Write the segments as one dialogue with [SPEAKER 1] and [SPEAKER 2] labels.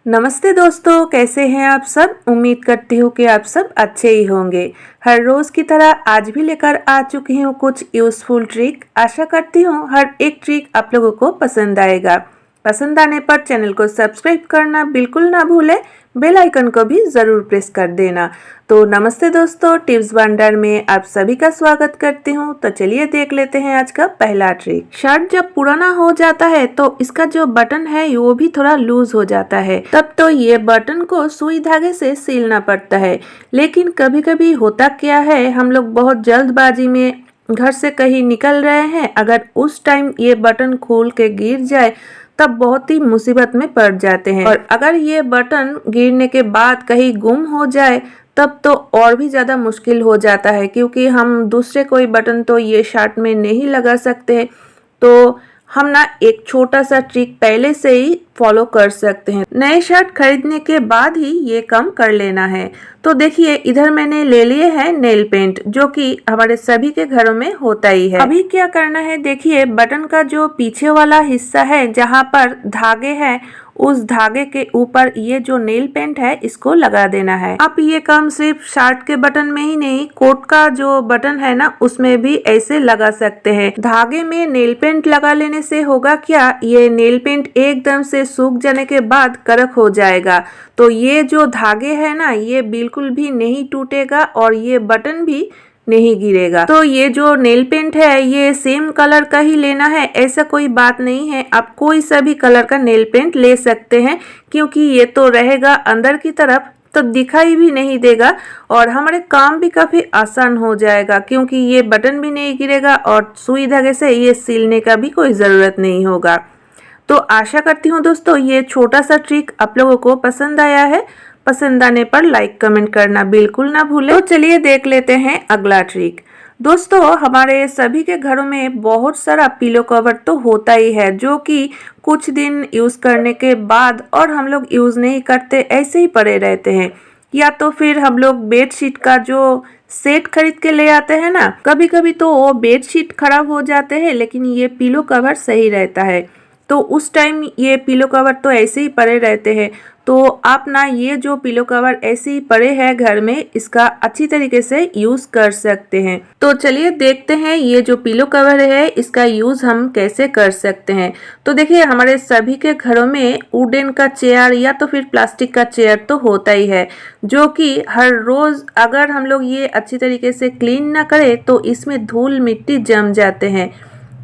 [SPEAKER 1] नमस्ते दोस्तों, कैसे हैं आप सब। उम्मीद करती हूँ कि आप सब अच्छे ही होंगे। हर रोज की तरह आज भी लेकर आ चुकी हूँ कुछ यूजफुल ट्रिक। आशा करती हूँ हर एक ट्रिक आप लोगों को पसंद आएगा। पसंद आने पर चैनल को सब्सक्राइब करना बिल्कुल ना भूलें, बेल आइकन को भी ज़रूर प्रेस कर देना। तो नमस्ते दोस्तों, टिप्स वंडर में आप सभी का स्वागत करती हूँ। तो चलिए देख लेते हैं आज का पहला ट्रिक। शर्ट जब पुराना हो जाता है तो इसका जो बटन है वो भी थोड़ा लूज हो जाता है। तब तो ये बटन को सुई धागे से सिलना पड़ता है। लेकिन कभी कभी होता क्या है, हम लोग बहुत जल्दबाजी में घर से कहीं निकल रहे हैं, अगर उस टाइम ये बटन खोल के गिर जाए तब बहुत ही मुसीबत में पड़ जाते हैं। और अगर ये बटन गिरने के बाद कहीं गुम हो जाए तब तो और भी ज़्यादा मुश्किल हो जाता है, क्योंकि हम दूसरे कोई बटन तो ये शर्ट में नहीं लगा सकते हैं। तो हम ना एक छोटा सा ट्रिक पहले से ही फॉलो कर सकते हैं। नए शर्ट खरीदने के बाद ही ये काम कर लेना है। तो देखिए, इधर मैंने ले लिए हैं नेल पेंट, जो कि हमारे सभी के घरों में होता ही है। अभी क्या करना है, देखिए बटन का जो पीछे वाला हिस्सा है जहाँ पर धागे हैं, उस धागे के ऊपर ये जो नेल पेंट है इसको लगा देना है। अब ये काम सिर्फ शर्ट के बटन में ही नहीं, कोट का जो बटन है ना उसमें भी ऐसे लगा सकते हैं। धागे में नेल पेंट लगा लेने से होगा क्या, ये नेल पेंट एकदम से सूख जाने के बाद कड़क हो जाएगा। तो ये जो धागे है ना ये बिल्कुल भी नहीं टूटेगा और ये बटन भी नहीं गिरेगा। तो ये जो नेल पेंट है ये सेम कलर का ही लेना है, ऐसा कोई बात नहीं है। आप कोई सा भी कलर का नेल पेंट ले सकते हैं, क्योंकि ये तो रहेगा अंदर की तरफ तो दिखाई भी नहीं देगा और हमारे काम भी काफ़ी आसान हो जाएगा, क्योंकि ये बटन भी नहीं गिरेगा और सुई धागे से ये सिलने का भी कोई ज़रूरत नहीं होगा। तो आशा करती हूँ दोस्तों ये छोटा सा ट्रिक आप लोगों को पसंद आया है। पसंद आने पर लाइक कमेंट करना बिल्कुल ना भूलें। तो चलिए देख लेते हैं अगला ट्रिक। दोस्तों, हमारे सभी के घरों में बहुत सारा पिलो कवर तो होता ही है, जो कि कुछ दिन यूज़ करने के बाद और हम लोग यूज़ नहीं करते, ऐसे ही पड़े रहते हैं। या तो फिर हम लोग बेडशीट का जो सेट खरीद के ले आते हैं ना, कभी कभी तो वो बेडशीट खराब हो जाते हैं, लेकिन ये पिलो कवर सही रहता है। तो उस टाइम ये पिलो कवर तो ऐसे ही पड़े रहते हैं। तो आप ना ये जो पिलो कवर ऐसे ही पड़े हैं घर में, इसका अच्छी तरीके से यूज़ कर सकते हैं। तो चलिए देखते हैं ये जो पिलो कवर है इसका यूज़ हम कैसे कर सकते हैं। तो देखिए, हमारे सभी के घरों में वुडन का चेयर या तो फिर प्लास्टिक का चेयर तो होता ही है, जो कि हर रोज़ अगर हम लोग ये अच्छी तरीके से क्लीन ना करें तो इसमें धूल मिट्टी जम जाते हैं।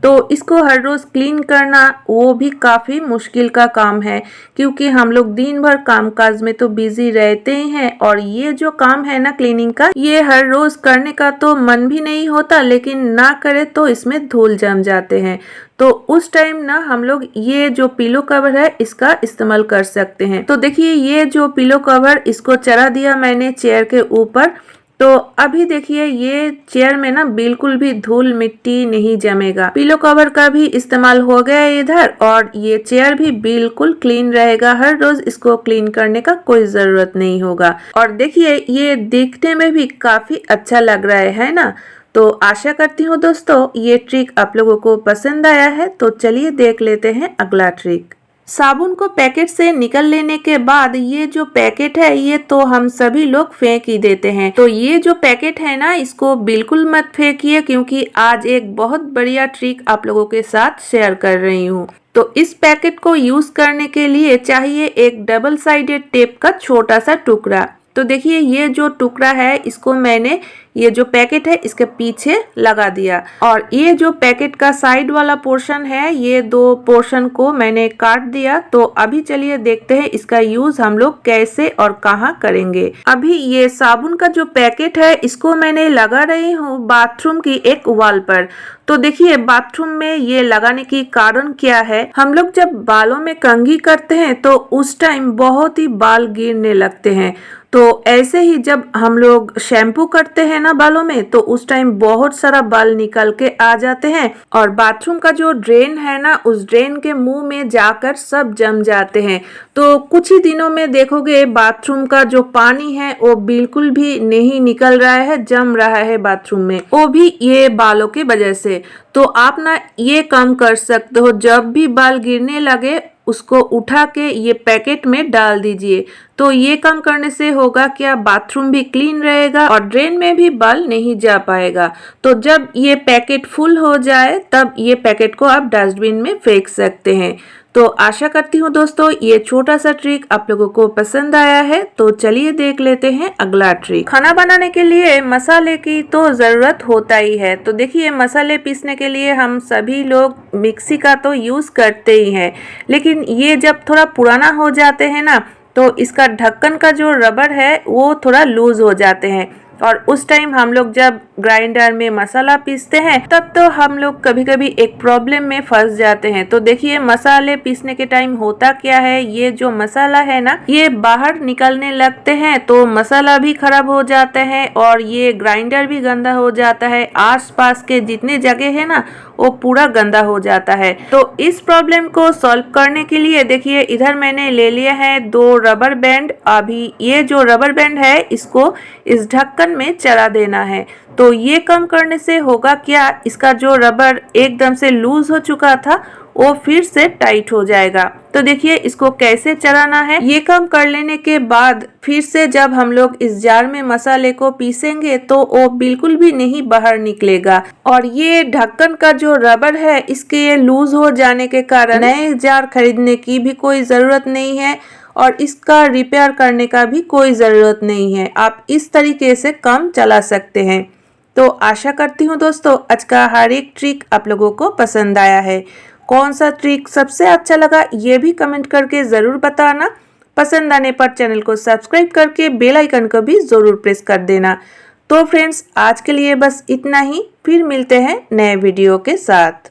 [SPEAKER 1] तो इसको हर रोज़ क्लीन करना वो भी काफ़ी मुश्किल का काम है, क्योंकि हम लोग दिन भर कामकाज में तो बिजी रहते ही हैं और ये जो काम है ना क्लीनिंग का, ये हर रोज़ करने का तो मन भी नहीं होता, लेकिन ना करे तो इसमें धूल जम जाते हैं। तो उस टाइम ना हम लोग ये जो पिलो कवर है इसका इस्तेमाल कर सकते हैं। तो देखिए, ये जो पिलो कवर इसको चढ़ा दिया मैंने चेयर के ऊपर। तो अभी देखिए ये चेयर में ना बिल्कुल भी धूल मिट्टी नहीं जमेगा। पिलो कवर का भी इस्तेमाल हो गया इधर और ये चेयर भी बिल्कुल क्लीन रहेगा। हर रोज इसको क्लीन करने का कोई जरूरत नहीं होगा। और देखिए ये दिखने में भी काफी अच्छा लग रहा है ना। तो आशा करती हूँ दोस्तों ये ट्रिक आप लोगों को पसंद आया है। तो चलिए देख लेते हैं अगला ट्रिक। साबुन को पैकेट से निकल लेने के बाद ये जो पैकेट है ये तो हम सभी लोग फेंक ही देते हैं। तो ये जो पैकेट है ना इसको बिल्कुल मत फेंकिए, क्योंकि आज एक बहुत बढ़िया ट्रिक आप लोगों के साथ शेयर कर रही हूँ। तो इस पैकेट को यूज करने के लिए चाहिए एक डबल साइडेड टेप का छोटा सा टुकड़ा। तो देखिए ये जो टुकड़ा है इसको मैंने ये जो पैकेट है इसके पीछे लगा दिया और ये जो पैकेट का साइड वाला पोर्शन है ये दो पोर्शन को मैंने काट दिया। तो अभी चलिए देखते हैं इसका यूज हम लोग कैसे और कहाँ करेंगे। अभी ये साबुन का जो पैकेट है इसको मैंने लगा रही हूँ बाथरूम की एक वॉल पर। तो देखिए बाथरूम में ये लगाने की कारण क्या है, हम लोग जब बालों में कंघी करते हैं तो उस टाइम बहुत ही बाल गिरने लगते हैं। तो ऐसे ही जब हम लोग शैम्पू करते हैं ना बालों में तो उस टाइम बहुत सारा बाल निकल के आ जाते हैं और बाथरूम का जो ड्रेन है ना उस ड्रेन के मुंह में जाकर सब जम जाते हैं। तो कुछ ही दिनों में देखोगे बाथरूम का जो पानी है वो बिल्कुल भी नहीं निकल रहा है, जम रहा है बाथरूम में, वो भी ये बालों की वजह से। तो आप ना ये काम कर सकते हो, जब भी बाल गिरने लगे उसको उठा के ये पैकेट में डाल दीजिए। तो ये काम करने से होगा क्या, बाथरूम भी क्लीन रहेगा और ड्रेन में भी बाल नहीं जा पाएगा। तो जब ये पैकेट फुल हो जाए तब ये पैकेट को आप डस्टबिन में फेंक सकते हैं। तो आशा करती हूँ दोस्तों ये छोटा सा ट्रिक आप लोगों को पसंद आया है। तो चलिए देख लेते हैं अगला ट्रिक। खाना बनाने के लिए मसाले की तो ज़रूरत होता ही है। तो देखिए मसाले पीसने के लिए हम सभी लोग मिक्सी का तो यूज़ करते ही हैं, लेकिन ये जब थोड़ा पुराना हो जाते हैं ना तो इसका ढक्कन का जो रबर है वो थोड़ा लूज हो जाते हैं और उस टाइम हम लोग जब ग्राइंडर में मसाला पीसते हैं तब तो हम लोग कभी कभी एक प्रॉब्लम में फंस जाते हैं। तो देखिए मसाले पीसने के टाइम होता क्या है, ये जो मसाला है ना ये बाहर निकलने लगते हैं तो मसाला भी खराब हो जाता है और ये ग्राइंडर भी गंदा हो जाता है। आसपास के जितने जगह है ना वो पूरा गंदा हो जाता है। तो इस प्रॉब्लम को सॉल्व करने के लिए देखिए इधर मैंने ले लिया है 2 रबर बैंड। अभी ये जो रबर बैंड है इसको इस ढक्कन में चला देना है। तो ये काम करने से होगा क्या, इसका जो रबर एकदम से लूज हो चुका था वो फिर से टाइट हो जाएगा। तो देखिए इसको कैसे चलाना है। ये काम कर लेने के बाद फिर से जब हम लोग इस जार में मसाले को पीसेंगे तो वो बिल्कुल भी नहीं बाहर निकलेगा। और ये ढक्कन का जो रबर है इसके ये लूज हो जाने के कारण नए जार खरीदने की भी कोई जरूरत नहीं है और इसका रिपेयर करने का भी कोई ज़रूरत नहीं है। आप इस तरीके से काम चला सकते हैं। तो आशा करती हूँ दोस्तों आज का हर एक ट्रिक आप लोगों को पसंद आया है। कौन सा ट्रिक सबसे अच्छा लगा ये भी कमेंट करके ज़रूर बताना। पसंद आने पर चैनल को सब्सक्राइब करके बेल आइकन को भी ज़रूर प्रेस कर देना। तो फ्रेंड्स आज के लिए बस इतना ही, फिर मिलते हैं नए वीडियो के साथ।